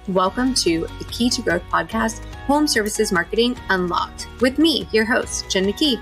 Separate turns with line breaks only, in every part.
Welcome to the Kee To Growth Podcast, Home Services Marketing Unlocked, with me, your host, Jen McKee.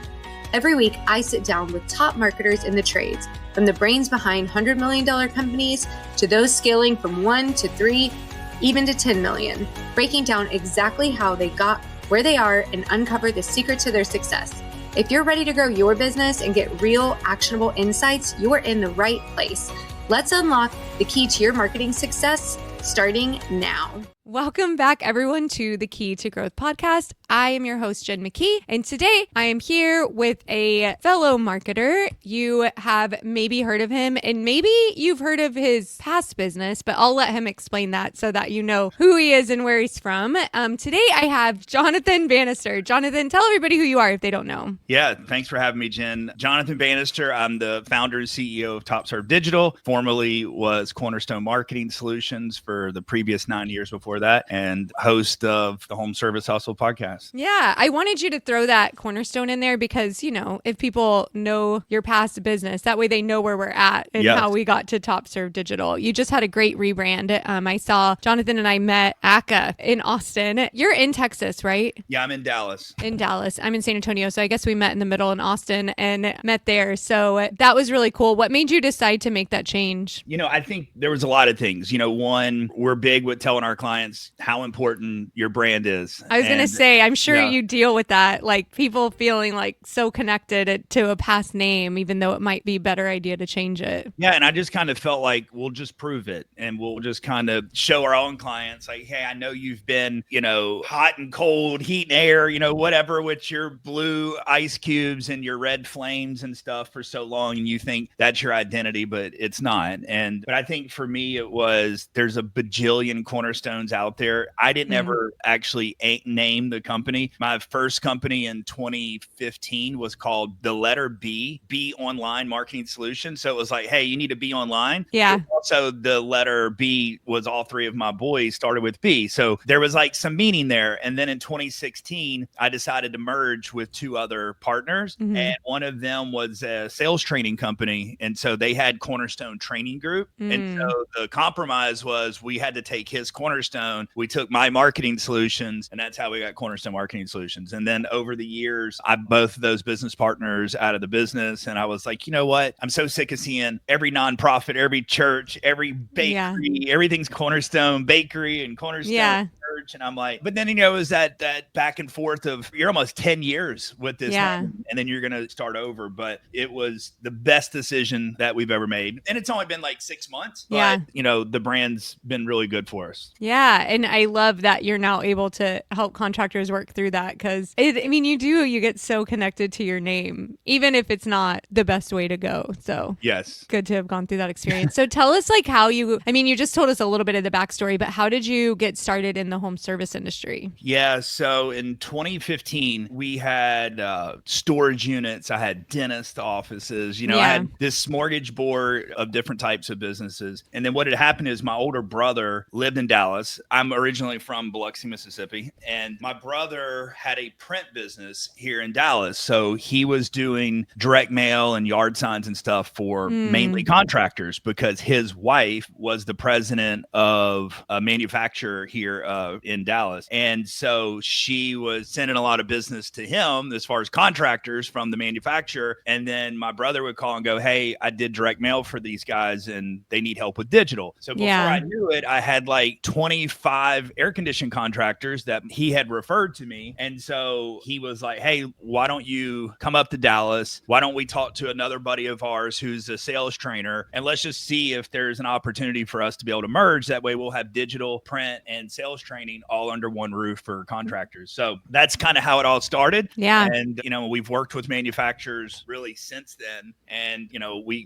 Every week, I sit down with top marketers in the trades, from the brains behind $100 million companies to those scaling from 1 to 3, even to 10 million, breaking down exactly how they got where they are and uncover the secret to their success. If you're ready to grow your business and get real, actionable insights, you are in the right place. Let's unlock the key to your marketing success, starting now.
Welcome back, everyone, to the Kee To Growth Podcast. I am your host, Jen McKee, and today I am here with a fellow marketer. You have maybe heard of him, and maybe you've heard of his past business, but I'll let him explain that so that you know who he is and where he's from. Today I have Jonathan Banister. Jonathan, tell everybody who you are if they don't know.
Yeah, thanks for having me, Jen. Jonathan Banister. I'm the founder and CEO of TopServe Digital. Formerly was Cornerstone Marketing Solutions for the previous 9 years before that, and host of the Home Service Hustle podcast.
Yeah, I wanted you to throw that Cornerstone in there because, you know, if people know your past business, that way they know where we're at and how we got to TopServe Digital. You just had a great rebrand. I saw Jonathan and I met ACA in Austin. You're in Texas, right?
Yeah, I'm in Dallas.
In Dallas. I'm in San Antonio. So I guess we met in the middle in Austin and met there. So that was really cool. What made you decide to make that change?
You know, I think there was a lot of things. You know, one, we're big with telling our clients how important your brand is.
I was going to say, I'm sure you deal with that, like people feeling like so connected to a past name, even though it might be a better idea to change it.
Yeah. And I just kind of felt like we'll just prove it and we'll just kind of show our own clients like, hey, I know you've been, you know, hot and cold, heat and air, you know, whatever with your blue ice cubes and your red flames and stuff for so long. And you think that's your identity, but it's not. But I think for me, it was, there's a bajillion cornerstones out there. I didn't ever actually name the company. My first company in 2015 was called the letter B Online Marketing Solutions. So it was like, hey, you need to be online.
Yeah.
Also, the letter B was all three of my boys started with B. So there was like some meaning there. And then in 2016, I decided to merge with two other partners. And one of them was a sales training company. And so they had Cornerstone Training Group. And so the compromise was we had to take his Cornerstone. We took my marketing solutions, and that's how we got Cornerstone Marketing Solutions. And then over the years, both of those business partners out of the business. And I was like, you know what? I'm so sick of seeing every nonprofit, every church, every bakery, everything's Cornerstone Bakery and Cornerstone Church. And I'm like, but then, you know, it was that back and forth of you're almost 10 years with this and then you're going to start over. But it was the best decision that we've ever made. And it's only been like 6 months, but you know, the brand's been really good for us.
Yeah. And I love that you're now able to help contractors work through that because, you get so connected to your name, even if it's not the best way to go. So
yes,
good to have gone through that experience. So tell us like how you just told us a little bit of the backstory, but how did you get started in the home service industry?
Yeah. So in 2015, we had storage units. I had dentist offices, I had this smorgasbord of different types of businesses. And then what had happened is my older brother lived in Dallas. I'm originally from Biloxi, Mississippi, and my brother had a print business here in Dallas. So he was doing direct mail and yard signs and stuff for mainly contractors because his wife was the president of a manufacturer here in Dallas. And so she was sending a lot of business to him as far as contractors from the manufacturer. And then my brother would call and go, hey, I did direct mail for these guys and they need help with digital. So before I knew it, I had like 25 air conditioning contractors that he had referred to me. And so he was like, hey, why don't you come up to Dallas? Why don't we talk to another buddy of ours who's a sales trainer? And let's just see if there's an opportunity for us to be able to merge. That way we'll have digital, print, and sales training all under one roof for contractors. So that's kind of how it all started. Yeah. And, we've worked with manufacturers really since then. And,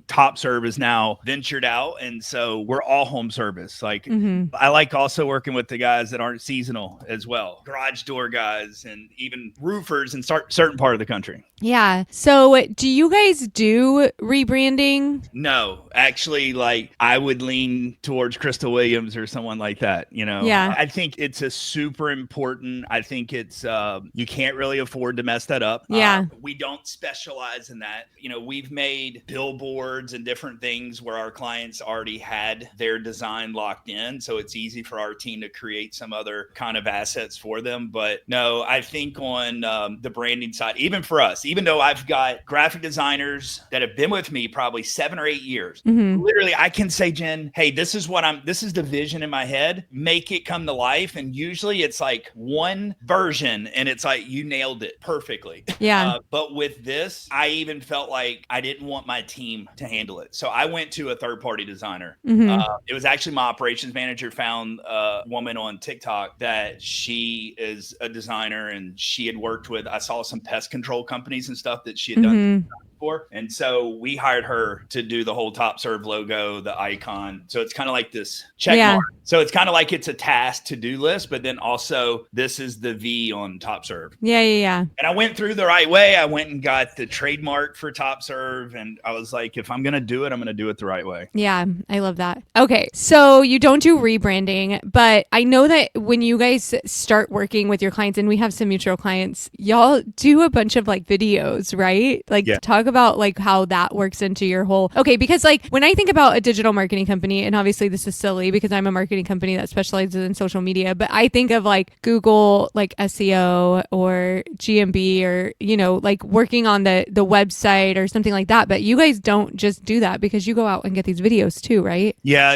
TopServe is now ventured out. And so we're all home service. Like I like also working with the guys that aren't seasonal as well. Garage door guys and even roofers in certain part of the country.
Yeah. So do you guys do rebranding?
No, actually, like I would lean towards Crystal Williams or someone like that. Yeah. I think it's It's a super important. I think it's you can't really afford to mess that up.
Yeah.
We don't specialize in that. We've made billboards and different things where our clients already had their design locked in. So it's easy for our team to create some other kind of assets for them. But no, I think on the branding side, even for us, even though I've got graphic designers that have been with me probably 7 or 8 years, literally I can say, Jen, hey, this is the vision in my head, make it come to life. And usually it's like one version and it's like, you nailed it perfectly.
Yeah.
But with this, I even felt like I didn't want my team to handle it. So I went to a third-party designer. It was actually my operations manager found a woman on TikTok that she is a designer and she had worked with, I saw some pest control companies and stuff that she had done for. And so we hired her to do the whole Top Serve logo, the icon. So it's kind of like this check mark. So it's kind of like it's a task to-do list, but then also this is the V on Top Serve.
Yeah.
And I went through the right way. I went and got the trademark for Top Serve. And I was like, if I'm going to do it, I'm going to do it the right way.
Yeah, I love that. Okay, so you don't do rebranding, but I know that when you guys start working with your clients, and we have some mutual clients, y'all do a bunch of like videos, right? Like talk about like how that works into your whole, okay, because like when I think about a digital marketing company, and obviously this is silly because I'm a marketing company that specializes in social media, but I think of like Google, like SEO or GMB or, like working on the website or something like that. But you guys don't just do that because you go out and get these videos too, right?
Yeah.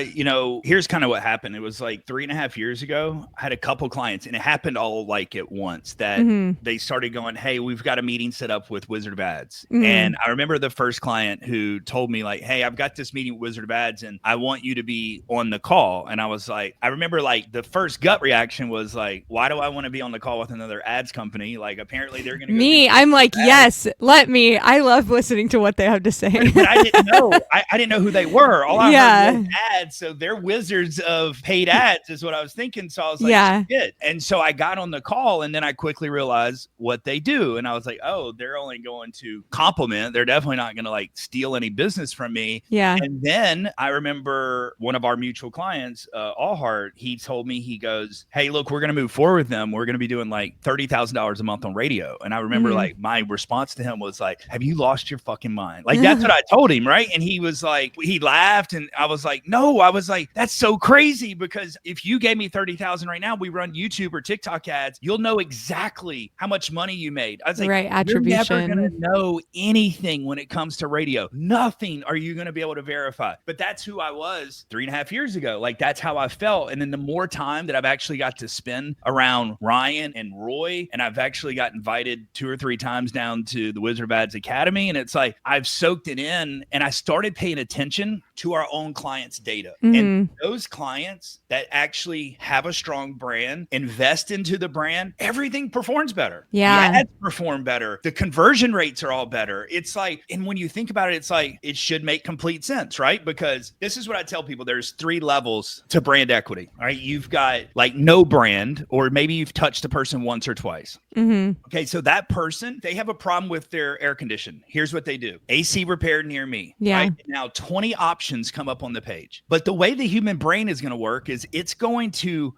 Here's kind of what happened. It was like 3.5 years ago. I had a couple clients and it happened all like at once that they started going, hey, we've got a meeting set up with Wizard of Ads. And I remember the first client who told me like, hey, I've got this meeting with Wizard of Ads and I want you to be on the call. And I was like, I remember like the first gut reaction was like, why do I want to be on the call with another ads company? Like apparently they're going to
I'm like, yes, let me. I love listening to what they have to say.
But I didn't know. I didn't know who they were. All I heard was ads. So they're wizards of paid ads is what I was thinking. So I was like, shit. And so I got on the call and then I quickly realized what they do. And I was like, oh, they're only going to compliment. They're definitely not going to like steal any business from me.
Yeah.
And then I remember one of our mutual clients, Allheart, he told me, he goes, hey, look, we're going to move forward with them. We're going to be doing like $30,000 a month on radio. And I remember like my response to him was like, have you lost your fucking mind? Like that's what I told him. Right. And he was like, he laughed and I was like, no, I was like, that's so crazy because if you gave me 30,000 right now, we run YouTube or TikTok ads, you'll know exactly how much money you made. I was like,
attribution.
You're never going to know anything when it comes to radio. Nothing are you going to be able to verify. But that's who I was 3.5 years ago. Like that's how I felt. And then the more time that I've actually got to spend around Ryan and Roy, and I've actually got invited 2 or 3 times down to the Wizard of Ads Academy. And it's like, I've soaked it in and I started paying attention to our own clients' data. And those clients that actually have a strong brand, invest into the brand, everything performs better.
Yeah.
The ads perform better. The conversion rates are all better. It's like, and when you think about it, it's like, it should make complete sense, right? Because this is what I tell people. There's 3 levels to brand equity. All right. You've got like no brand, or maybe you've touched a person once or twice. Okay. So that person, they have a problem with their air condition. Here's what they do. AC repair near me.
Yeah.
Right? Now 20 options come up on the page, but the way the human brain is going to work is it's going to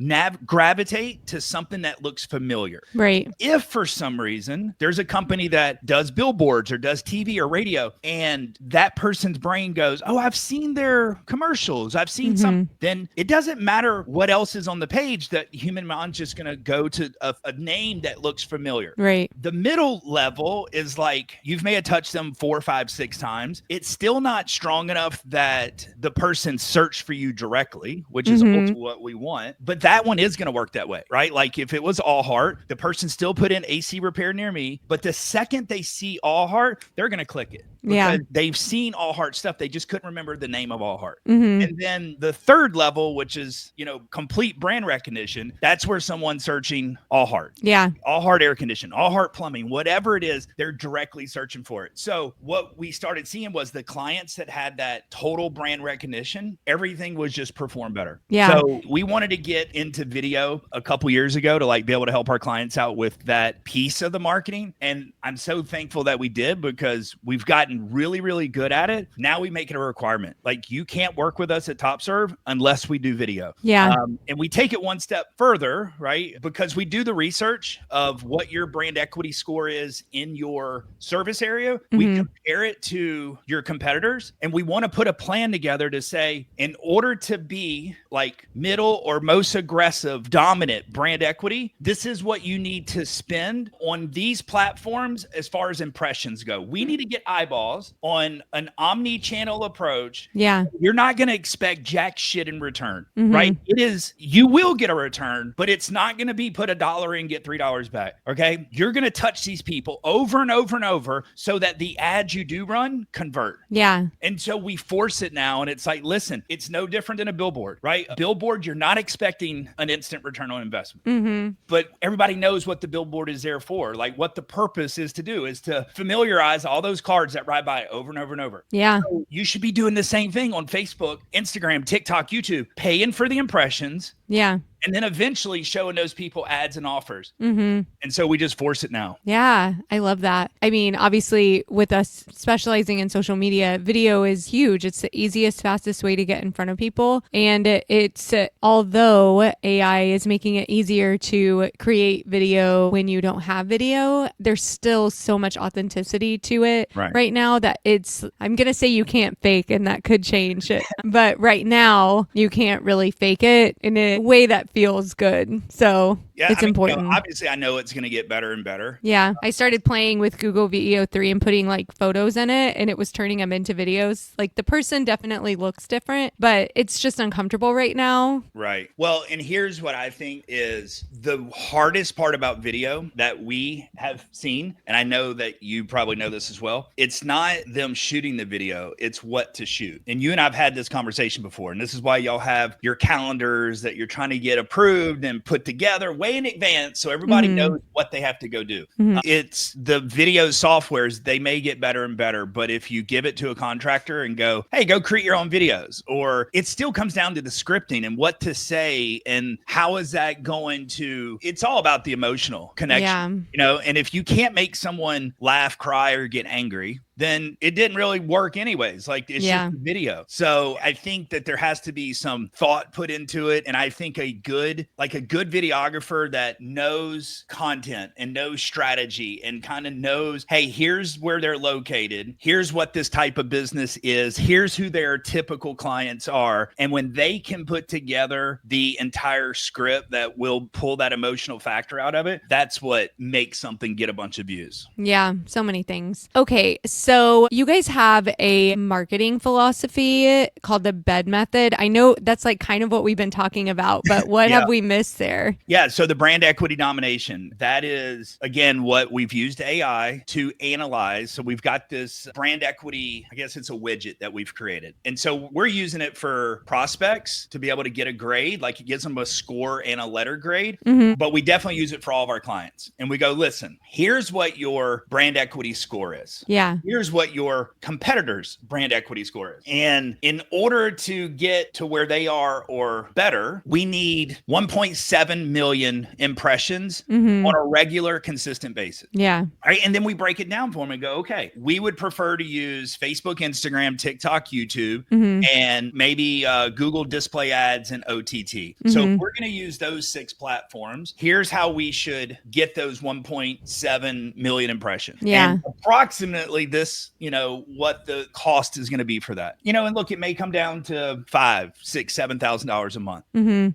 gravitate to something that looks familiar.
Right.
If for some reason there's a company that does billboards or does TV or radio, and that person's brain goes, oh, I've seen their commercials, I've seen some, then it doesn't matter what else is on the page, that human mind's just going to go to a name that looks familiar.
Right.
The middle level is like, you may have touched them 4, 5, 6 times. It's still not strong enough that the person search for you directly, which is ultimately what we want. But that one is going to work that way, right? Like if it was Allheart, the person still put in AC repair near me, but the second they see Allheart, they're going to click it.
Yeah.
They've seen Allheart stuff. They just couldn't remember the name of Allheart. And then the third level, which is, complete brand recognition, that's where someone's searching Allheart.
Yeah.
Allheart air conditioning, Allheart plumbing, whatever it is, they're directly searching for it. So what we started seeing was the clients that had that total brand recognition, everything was just perform better.
Yeah.
So we wanted to get into video a couple years ago to like be able to help our clients out with that piece of the marketing. And I'm so thankful that we did, because because we've gotten really, really good at it. Now we make it a requirement. Like, you can't work with us at TopServe unless we do video.
Yeah.
And we take it one step further, right? Because we do the research of what your brand equity score is in your service area. We compare it to your competitors, and we want to put a plan together to say, in order to be like middle or most aggressive, dominant brand equity, this is what you need to spend on these platforms as far as impressions go. We need to get eyeballs on an omni-channel approach.
Yeah.
You're not going to expect jack shit in return, right? It is, you will get a return, but it's not going to be put $1 in, get $3 back. Okay. You're going to touch these people over and over and over so that the ads you do run convert.
Yeah.
And so we force it now. And it's like, listen, it's no different than a billboard, right? A billboard, you're not expecting an instant return on investment, but everybody knows what the billboard is there for. Like, what the purpose is to do is to familiarize all those cards that ride by over and over and over.
Yeah.
So you should be doing the same thing on Facebook, Instagram, TikTok, YouTube, paying for the impressions.
Yeah.
And then eventually showing those people ads and offers. And so we just force it now.
Yeah, I love that. I mean, obviously, with us specializing in social media, video is huge. It's the easiest, fastest way to get in front of people. And it's, although AI is making it easier to create video when you don't have video, there's still so much authenticity to it right now that it's, I'm going to say you can't fake, and that could change it. But right now, you can't really fake it in a way that feels good. So it's important.
You know, obviously, I know it's going to get better and better.
Yeah. I started playing with Google VEO3 and putting like photos in it, and it was turning them into videos. Like, the person definitely looks different, but it's just uncomfortable right now.
Right. Well, and here's what I think is the hardest part about video that we have seen. And I know that you probably know this as well. It's not them shooting the video, it's what to shoot. And you and I've had this conversation before. And this is why y'all have your calendars that you're trying to get approved and put together way in advance, so everybody knows what they have to go do. It's the video softwares, they may get better and better, but if you give it to a contractor and go, hey, go create your own videos, or it still comes down to the scripting and what to say and how is that going to, it's all about the emotional connection, you know. And if you can't make someone laugh, cry, or get angry, then it didn't really work anyways. Like, it's just a video. So I think that there has to be some thought put into it. And I think a good videographer that knows content and knows strategy and kind of knows, hey, here's where they're located. Here's what this type of business is. Here's who their typical clients are. And when they can put together the entire script that will pull that emotional factor out of it, that's what makes something get a bunch of views.
Yeah, so many things. Okay, so you guys have a marketing philosophy called the BED method. I know that's like kind of what we've been talking about, but what have we missed there?
Yeah, so the brand equity nomination, that is, again, what we've used AI to analyze. So we've got this brand equity, I guess it's a widget that we've created. And so we're using it for prospects to be able to get a grade, like it gives them a score and a letter grade, but we definitely use it for all of our clients. And we go, listen, here's what your brand equity score is.
Yeah.
Here's what your competitors' brand equity score is. And in order to get to where they are or better, we need 1.7 million impressions on a regular, consistent basis.
Yeah.
Right. And then we break it down for them and go, okay, we would prefer to use Facebook, Instagram, TikTok, YouTube, and maybe Google display ads and OTT. So if we're going to use those 6 platforms, here's how we should get those 1.7 million impressions.
Yeah.
And approximately this, you know, what the cost is going to be for that. You know, and look, it may come down to $5,000, $6,000, $7,000 a month.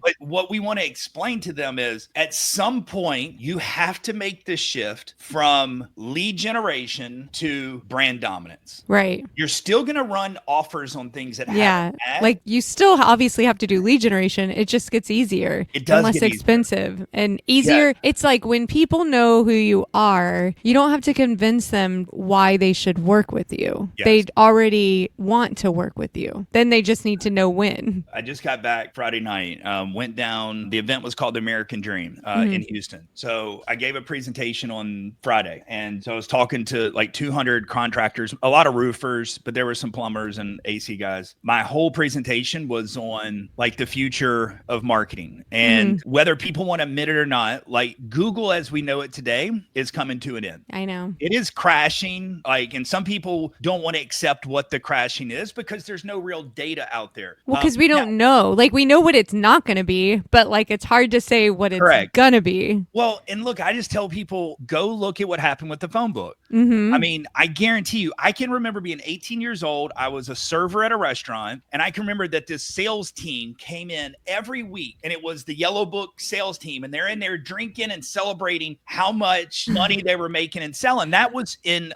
But what we want to explain to them is, at some point, you have to make the shift from lead generation to brand dominance.
Right.
You're still going to run offers on things that
have ads. Like, you still obviously have to do lead generation. It just gets easier.
It does,
less expensive and easier. It's like, when people know who you are, you don't have to convince them why they should work with you. They already want to work with you. Then they just need to know when.
I just got back Friday night, went down, the event was called The American Dream in Houston. So I gave a presentation on Friday. And so I was talking to like 200 contractors, a lot of roofers, but there were some plumbers and AC guys. My whole presentation was on like the future of marketing and whether people want to admit it or not, like Google as we know it today is coming to an end.
I know.
It is crashing like in some people don't want to accept what the crashing is because there's no real data out there.
Well, because we don't know. Like, we know what it's not going to be, but like it's hard to say what it's going to be.
Well, and look, I just tell people, go look at what happened with the phone book.
Mm-hmm.
I mean, I guarantee you, I can remember being 18 years old. I was a server at a restaurant, and I can remember that this sales team came in every week, and it was the Yellow Book sales team, and they're in there drinking and celebrating how much money they were making and selling. That was in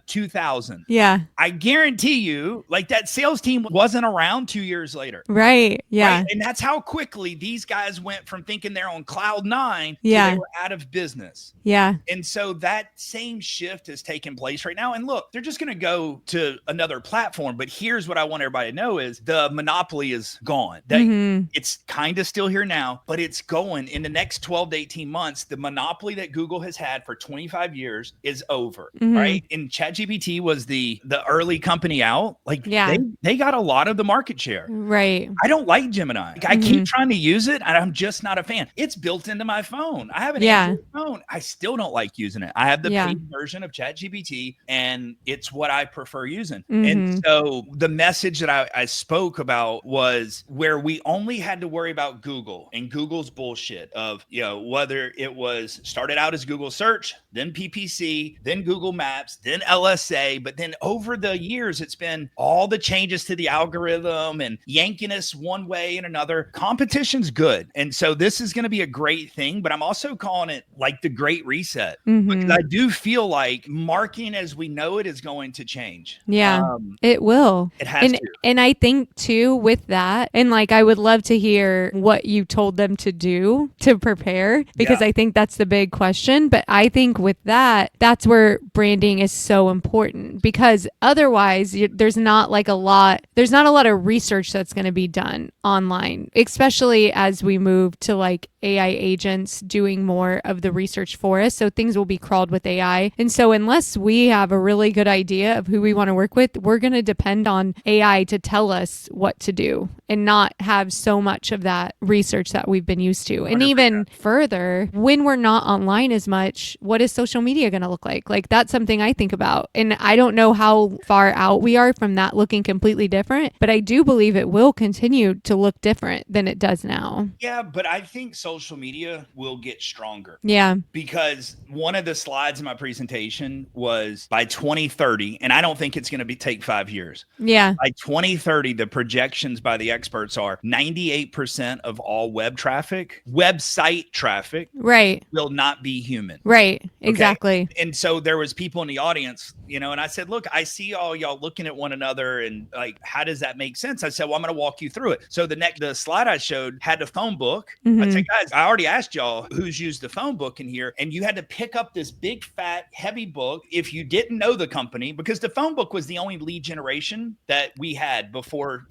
2000.
Yeah.
I guarantee you, like, that sales team wasn't around 2 years later.
Right. Yeah.
Right? And that's how quickly these guys went from thinking they're on cloud nine to
they
were out of business.
Yeah.
And so that same shift has taken place right now. And look, they're just going to go to another platform. But here's what I want everybody to know is the monopoly is gone. It's kind of still here now, but it's going in the next 12 to 18 months. The monopoly that Google has had for 25 years is over, right? And ChatGPT was the early company out. Like they got a lot of the market share.
Right.
I don't like Gemini. Like, I keep trying to use it and I'm just not a fan. It's built into my phone. I have an Android phone. I still don't like using it. I have the paid version of ChatGPT and it's what I prefer using. And so the message that I spoke about was where we only had to worry about Google and Google's bullshit of, you know, whether it was started out as Google search, then PPC, then Google Maps, then LSA. But then over the years, it's been all the changes to the algorithm and yanking us one way and another. Competition's good. And so this is going to be a great thing, but I'm also calling it like the Great Reset. Because I do feel like marketing as we know it is going to change.
Yeah, it will.
It has to.
And I think too with that, and like I would love to hear what you told them to do to prepare, because I think that's the big question. But I think with that, that's where branding is so important, because otherwise there's not a lot of research that's going to be done online, especially as we move to like AI agents doing more of the research for us. So things will be crawled with AI. And so unless we have a really good idea of who we want to work with, we're going to depend on AI to tell us what to do and not have so much of that research that we've been used to. And
100%.
even further, when we're not online as much, what is social media going to look like? Like, that's something I think about. And I don't know how far out we are from that looking completely different, but I do believe it will continue to look different than it does now.
Yeah, but I think social media will get stronger.
Yeah.
Because one of the slides in my presentation was by 2030, and I don't think it's going to take 5 years.
Yeah.
By 2030, the projections by the experts are 98% of all website traffic,
right,
will not be human.
Right. Exactly.
Okay? And so there was people in the audience, and I said, look, I see all y'all looking at one another and like, how does that make sense? I said, well, I'm going to walk you through it. So the slide I showed had a phone book. I said, guys, I already asked y'all who's used the phone book in here, and you had to pick up this big, fat, heavy book if you didn't know the company, because the phone book was the only lead generation that we had before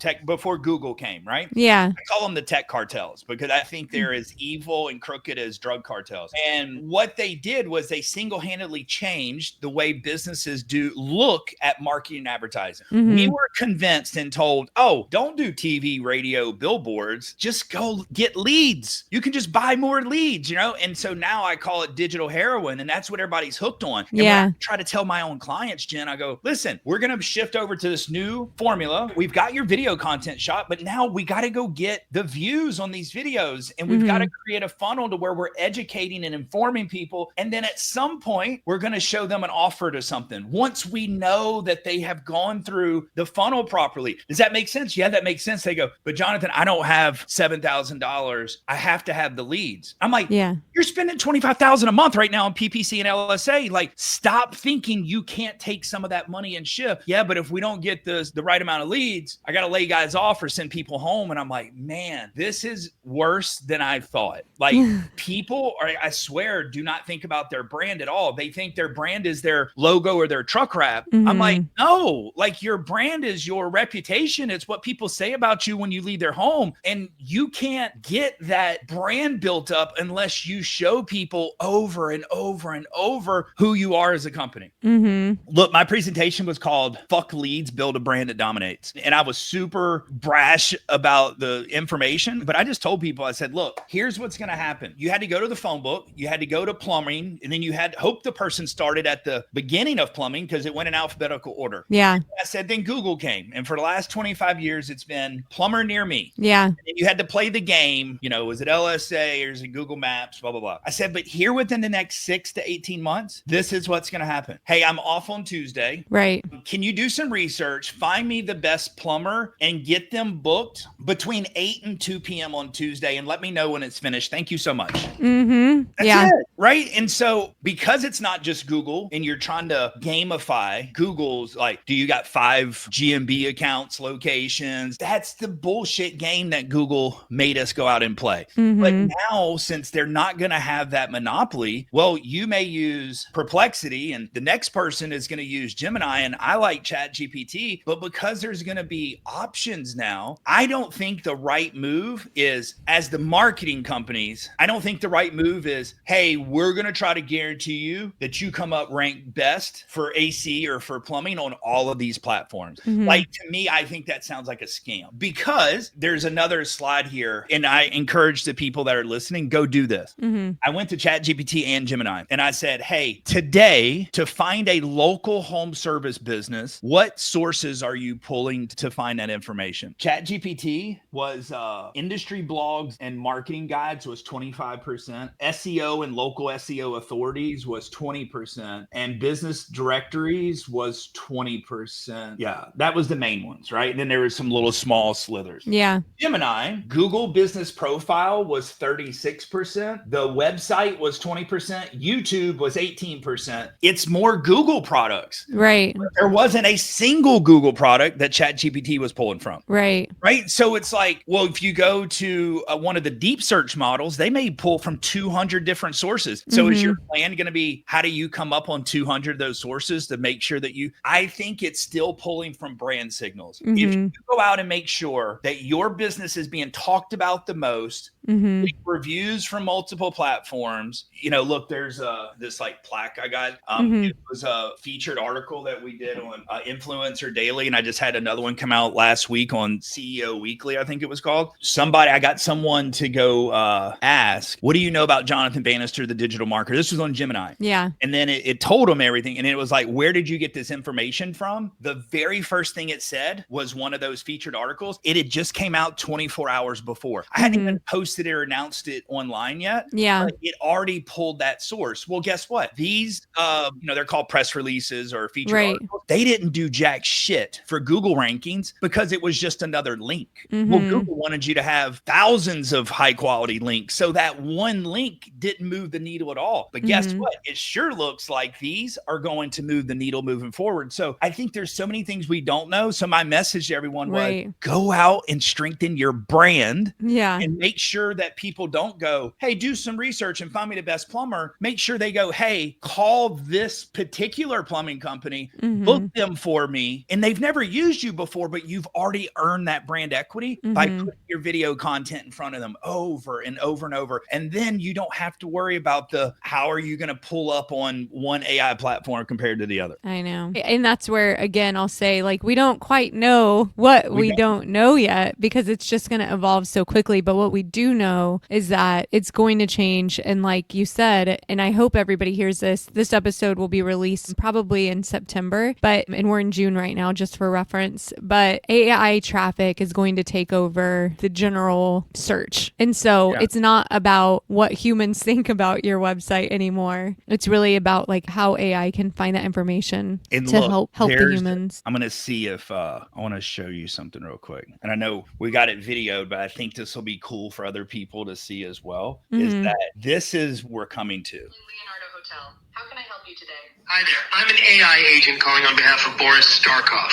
Google came, right?
Yeah.
I call them the tech cartels because I think they're as evil and crooked as drug cartels. And what they did was they single-handedly changed the way businesses do look at marketing and advertising. We were convinced and told, oh, don't do TV, radio, billboards. Just go get leads. You can just buy more leads, And so now I call it digital heroin, and that's what everybody's hooked on. And when I try to tell my own clients, Jen, I go, listen, we're going to shift over to this new formula. We've got your video content shot, but now we got to go get the views on these videos, and we've got to create a funnel to where we're educating and informing people. And then at some point, we're going to show them an offer to something once we know that they have gone through the funnel properly. Does that make sense? Yeah, that makes sense. They go, but Jonathan, I don't have $7,000. I have to have the leads. I'm like, you're spending $25,000 a month right now on PPC and LSA. Like, stop thinking you can't take some of that money and shift. Yeah, but if we don't get the right amount of leads, I got to lay guys off or send people home. And I'm like, man, this is worse than I thought. Like, people are, I swear, do not think about their brand at all. They think their brand is their logo or their truck wrap. I'm like, no, like, your brand is your reputation. It's what people say about you when you leave their home. And you can't get that brand built up unless you show people over and over and over who you are as a company. Look, my presentation was called Fuck Leads, Build a Brand That Dominates. And I was super brash about the information, but I just told people, I said, look, here's what's going to happen. You had to go to the phone book, you had to go to plumbing, and then you had to hope the person started at the beginning of plumbing because it went in alphabetical order.
Yeah.
I said, then Google came. And for the last 25 years, it's been plumber near me.
Yeah.
And you had to play the game, was it LSA or is it Google Maps, blah, blah, blah. I said, but here within the next 6 to 18 months, this is what's going to happen. Hey, I'm off on Tuesday.
Right.
Can you do some research, find me the best plumber and get them booked between 8 and 2 p.m. on Tuesday and let me know when it's finished. Thank you so much.
Mm-hmm.
That's it, right? And so because it's not just Google and you're trying to gamify, Google's like, do you got 5 GMB accounts, locations? That's the bullshit game that Google made us go out and play.
Mm-hmm.
But now, since they're not going to have that monopoly, well, you may use Perplexity and the next person is going to use Gemini. And I like ChatGPT, but because there's going to be options now, I don't think the right move is, as the marketing companies, I don't think the right move is, hey, we're going to try to guarantee you that you come up ranked best for AC or for plumbing on all of these platforms.
Mm-hmm.
Like, to me, I think that sounds like a scam, because there's another slide here. And I encourage the people that are listening, go do this.
Mm-hmm.
I went to ChatGPT and Gemini and I said, hey, today, to find a local home service business, what sources are you pulling to find that information? ChatGPT was industry blogs and marketing guides was 25%. SEO and local SEO authorities was 20%. And business directories was 20%. Yeah, that was the main ones, right? And then there was some little small slithers.
Yeah.
Gemini, Google business profile was 36%. The website was 20%. YouTube was 18%. It's more Google products.
Right.
There wasn't a single Google product that ChatGPT was pulling from.
Right.
Right. So it's like, well, if you go to one of the deep search models, they may pull from 200 different sources. So is your plan going to be, how do you come up on 200 of those sources to make sure that I think it's still pulling from brand signals. If you go out and make sure that your business is being talked about the most, reviews from multiple platforms, look, there's this like plaque I got. It was a featured article that we did on Influencer Daily. And I just had another one come out last week on CEO Weekly, I think it was called. I got someone to go ask, what do you know about Jonathan Banister, the digital marketer? This was on Gemini.
Yeah.
And then it told him everything. And it was like, where did you get this information from? The very first thing it said was one of those featured articles. It had just came out 24 hours before. I hadn't even posted it or announced it online yet.
Yeah.
But it already pulled that source. Well, guess what? These, they're called press releases or featured articles. They didn't do jack shit for Google rankings because it was just another link. Well, Google wanted you to have thousands of high quality links. So that one link didn't move the needle at all. But guess what? It sure looks like these are going to move the needle moving forward. So I think there's so many things we don't know. So my message to everyone was go out and strengthen your brand and make sure that people don't go, hey, do some research and find me the best plumber. Make sure they go, hey, call this particular plumbing company, book them for me. And they've never used you before, but you've already earned that brand equity by putting your video content in front of them over and over and over. And then you don't have to worry about how are you going to pull up on one AI platform compared to the other.
I know. And that's where, again, I'll say, like, we don't quite know what we don't know yet because it's just going to evolve so quickly. But what we do know is that it's going to change. And like you said, and I hope everybody hears this episode will be released probably in September, and we're in June right now, just for reference, but AI traffic is going to take over the general search. And so it's not about what humans think about your website anymore. It's really about like how AI can find that information to help the humans.
I'm going to see if I want to show you something real quick. And I know we got it videoed, but I think this will be cool for other people to see as well, is that this is we're coming to.
Leonardo Hotel. How can I help you today? Hi there. I'm an AI agent calling on behalf of Boris Starkov.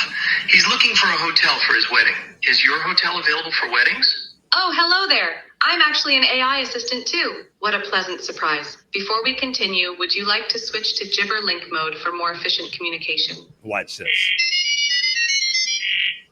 He's looking for a hotel for his wedding. Is your hotel available for weddings? Oh, hello there. I'm actually an AI assistant too. What a pleasant surprise. Before we continue, would you like to switch to Gibber Link mode for more efficient communication?
Watch this.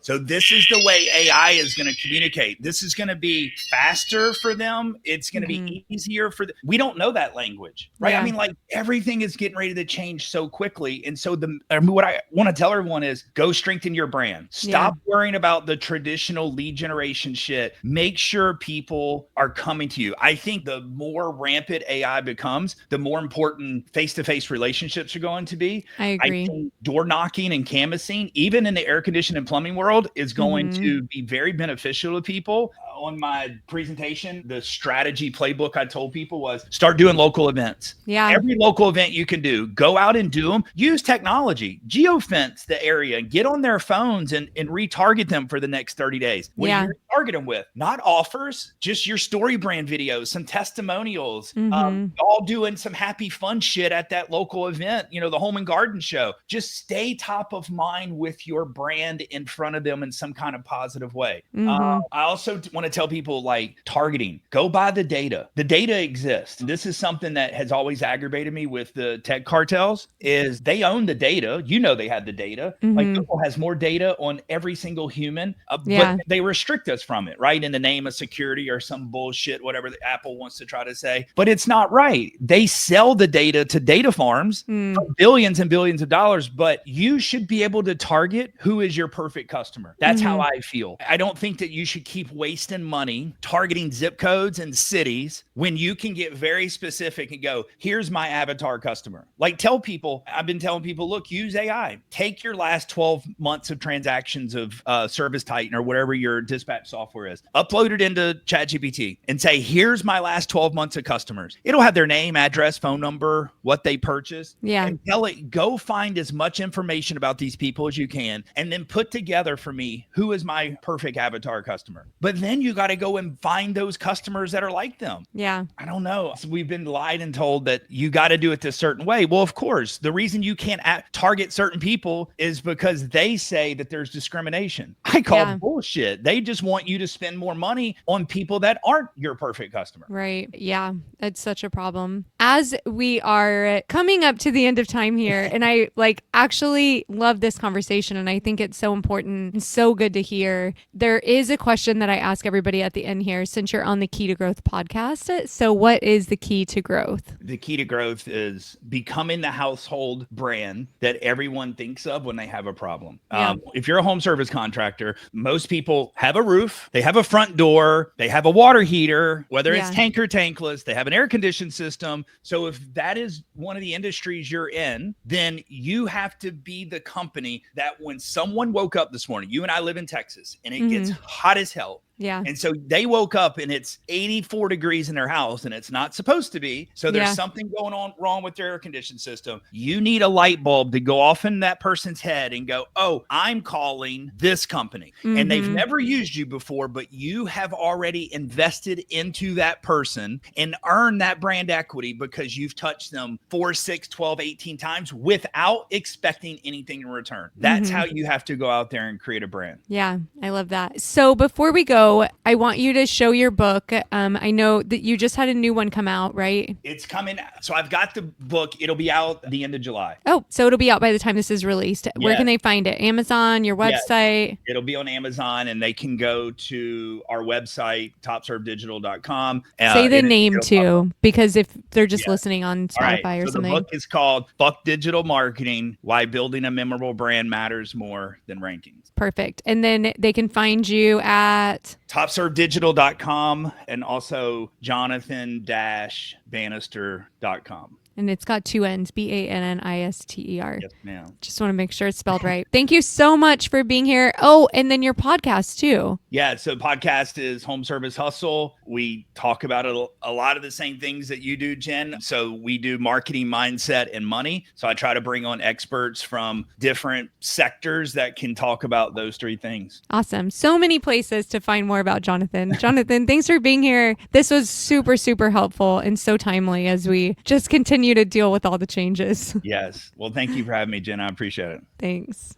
So this is the way AI is going to communicate. This is going to be faster for them. It's going to be easier for them. We don't know that language, right?
Yeah.
I mean, like everything is getting ready to change so quickly. And so what I want to tell everyone is go strengthen your brand. Stop worrying about the traditional lead generation shit. Make sure people are coming to you. I think the more rampant AI becomes, the more important face-to-face relationships are going to be.
I agree.
I think door knocking and canvassing, even in the air conditioning and plumbing world, is going to be very beneficial to people. On my presentation, the strategy playbook I told people was start doing local events.
Yeah.
Every local event you can do, go out and do them. Use technology, geofence the area, and get on their phones and retarget them for the next 30 days. What are you going to target them with? Not offers, just your story brand videos, some testimonials, all doing some happy fun shit at that local event, the home and garden show. Just stay top of mind with your brand in front of them in some kind of positive way. I also want to tell people, like, targeting, go by the data. The data exists. This is something that has always aggravated me with the tech cartels is they own the data. They have the data. Like Google has more data on every single human, but they restrict us from it, right? In the name of security or some bullshit, whatever the Apple wants to try to say, but it's not right. They sell the data to data farms for billions and billions of dollars, but you should be able to target who is your perfect customer. That's how I feel. I don't think that you should keep wasting money targeting zip codes and cities when you can get very specific and go, here's my avatar customer. Like I've been telling people, look, use AI. Take your last 12 months of transactions of Service Titan or whatever your dispatch software is, upload it into ChatGPT and say, here's my last 12 months of customers. It'll have their name, address, phone number, what they purchased.
Yeah.
And tell it, go find as much information about these people as you can, and then put together for me, who is my perfect avatar customer. But then you got to go and find those customers that are like them.
Yeah.
I don't know. So we've been lied and told that you got to do it this certain way. Well, of course, the reason you can't target certain people is because they say that there's discrimination. I call bullshit. They just want you to spend more money on people that aren't your perfect customer.
Right. Yeah. It's such a problem. As we are coming up to the end of time here, and I actually love this conversation, and I think it's so important and so good to hear. There is a question that I ask everybody at the end here, since you're on the Kee To Growth podcast. So what is the key to growth?
The key to growth is becoming the household brand that everyone thinks of when they have a problem. If you're a home service contractor, most people have a roof, they have a front door, they have a water heater, whether it's tank or tankless, they have an air conditioned system. So if that is one of the industries you're in, then you have to be the company that when someone woke up this morning, you and I live in Texas, and it gets hot as hell.
Yeah.
And so they woke up and it's 84 degrees in their house, and it's not supposed to be. So there's something going on wrong with their air conditioning system. You need a light bulb to go off in that person's head and go, oh, I'm calling this company. And they've never used you before, but you have already invested into that person and earned that brand equity because you've touched them 4, 6, 12, 18 times without expecting anything in return. That's how you have to go out there and create a brand.
Yeah, I love that. So before we go, I want you to show your book. I know that you just had a new one come out, right?
It's coming. So I've got the book. It'll be out at the end of July.
Oh, so it'll be out by the time this is released. Where can they find it? Amazon, your website?
It'll be on Amazon, and they can go to our website, topservedigital.com.
Say the name too, because if they're just listening on Spotify or something.
The book is called Fuck Digital Marketing, Why Building a Memorable Brand Matters More Than Rankings.
Perfect. And then they can find you at
topservedigital.com and also Jonathan-Banister.com.
And it's got 2 N's, Bannister.
Yes, ma'am.
Just want to make sure it's spelled right. Thank you so much for being here. Oh, and then your podcast too.
Yeah. So podcast is Home Service Hustle. We talk about a lot of the same things that you do, Jen. So we do marketing, mindset, and money. So I try to bring on experts from different sectors that can talk about those 3 things.
Awesome. So many places to find more about Jonathan. Jonathan, thanks for being here. This was super, super helpful and so timely as we just continue to deal with all the changes.
Yes. Well, thank you for having me, Jen. I appreciate it.
Thanks.